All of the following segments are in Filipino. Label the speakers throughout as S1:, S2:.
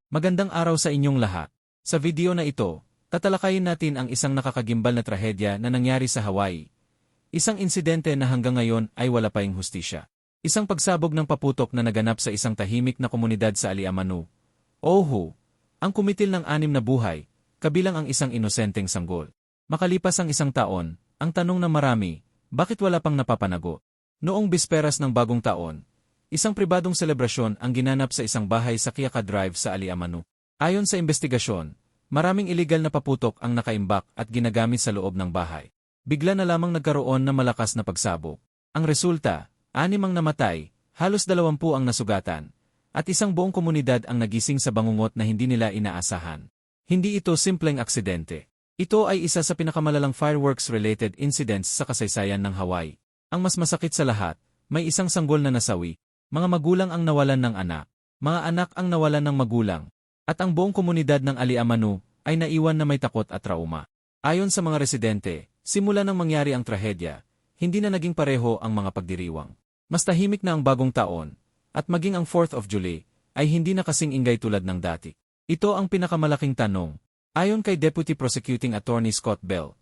S1: Magandang araw sa inyong lahat. Sa video na ito, tatalakayin natin ang isang nakakagimbal na trahedya na nangyari sa Hawaii. Isang insidente na hanggang ngayon ay wala pa ing hustisya. Isang pagsabog ng paputok na naganap sa isang tahimik na komunidad sa Aliamanu, Oahu, ang kumitil ng 6 na buhay, kabilang ang isang inosenteng sanggol. Makalipas ang isang taon, ang tanong ng marami, bakit wala pang napapanagot? Noong bisperas ng bagong taon, isang pribadong selebrasyon ang ginanap sa isang bahay sa Keaka Drive sa Aliamanu. Ayon sa investigasyon, maraming iligal na paputok ang nakaimbak at ginagamit sa loob ng bahay. Bigla na lamang nagkaroon ng malakas na pagsabog. Ang resulta, 6 ang namatay, halos 20 ang nasugatan, at isang buong komunidad ang nagising sa bangungot na hindi nila inaasahan. Hindi ito simpleng aksidente. Ito ay isa sa pinakamalalang fireworks-related incidents sa kasaysayan ng Hawaii. Ang mas masakit sa lahat, may isang sanggol na nasawi, mga magulang ang nawalan ng anak, mga anak ang nawalan ng magulang, at ang buong komunidad ng Aliamanu ay naiwan na may takot at trauma. Ayon sa mga residente, simula nang mangyari ang trahedya, hindi na naging pareho ang mga pagdiriwang. Mas tahimik na ang bagong taon, at maging ang 4th of July, ay hindi na kasing ingay tulad ng dati. Ito ang pinakamalaking tanong. Ayon kay Deputy Prosecuting Attorney Scott Bell,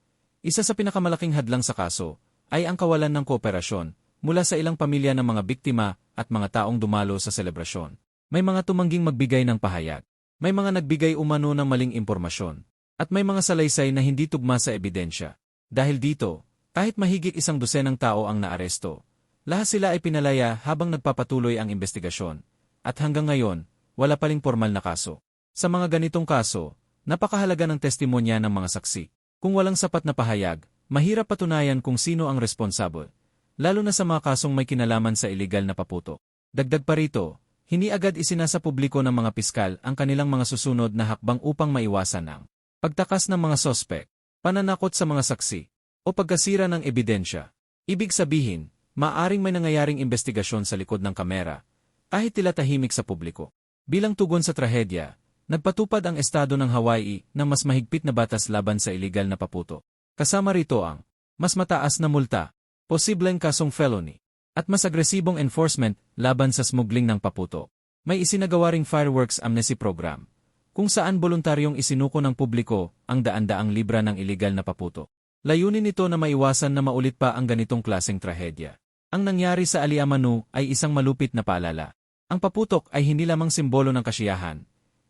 S1: isa sa pinakamalaking hadlang sa kaso ay ang kawalan ng kooperasyon mula sa ilang pamilya ng mga biktima at mga taong dumalo sa selebrasyon. May mga tumangging magbigay ng pahayag, may mga nagbigay umano ng maling impormasyon, at may mga salaysay na hindi tugma sa ebidensya. Dahil dito, kahit mahigit 100 tao ang naaresto, lahat sila ay pinalaya habang nagpapatuloy ang investigasyon, at hanggang ngayon, wala pa ring formal na kaso. Sa mga ganitong kaso, napakahalaga ng testimonya ng mga saksi. Kung walang sapat na pahayag, mahirap patunayan kung sino ang responsable, lalo na sa mga kasong may kinalaman sa iligal na paputok. Dagdag pa rito, hindi agad isinasa publiko ng mga piskal ang kanilang mga susunod na hakbang upang maiwasan ang pagtakas ng mga sospek, pananakot sa mga saksi, o pagkasira ng ebidensya. Ibig sabihin, maaring may nangyayaring investigasyon sa likod ng kamera, kahit tila tahimik sa publiko. Bilang tugon sa trahedya, nagpatupad ang estado ng Hawaii ng mas mahigpit na batas laban sa iligal na paputok. Kasama rito ang mas mataas na multa, posibleng kasong felony, at mas agresibong enforcement laban sa smuggling ng paputok. May isinagawa ring fireworks amnesty program, kung saan voluntaryong isinuko ng publiko ang daan-daang libra ng iligal na paputok. Layunin nito na maiwasan na maulit pa ang ganitong klaseng trahedya. Ang nangyari sa Aliamanu ay isang malupit na paalala. Ang paputok ay hindi lamang simbolo ng kasiyahan.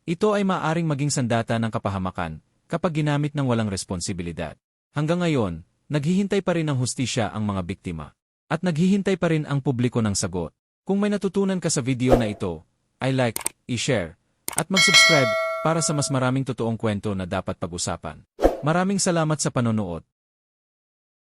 S1: Ito ay maaaring maging sandata ng kapahamakan kapag ginamit ng walang responsibilidad. Hanggang ngayon, naghihintay pa rin ng hustisya ang mga biktima. At naghihintay pa rin ang publiko ng sagot. Kung may natutunan ka sa video na ito, ay like, i-share, at mag-subscribe para sa mas maraming totoong kwento na dapat pag-usapan. Maraming salamat sa panonood.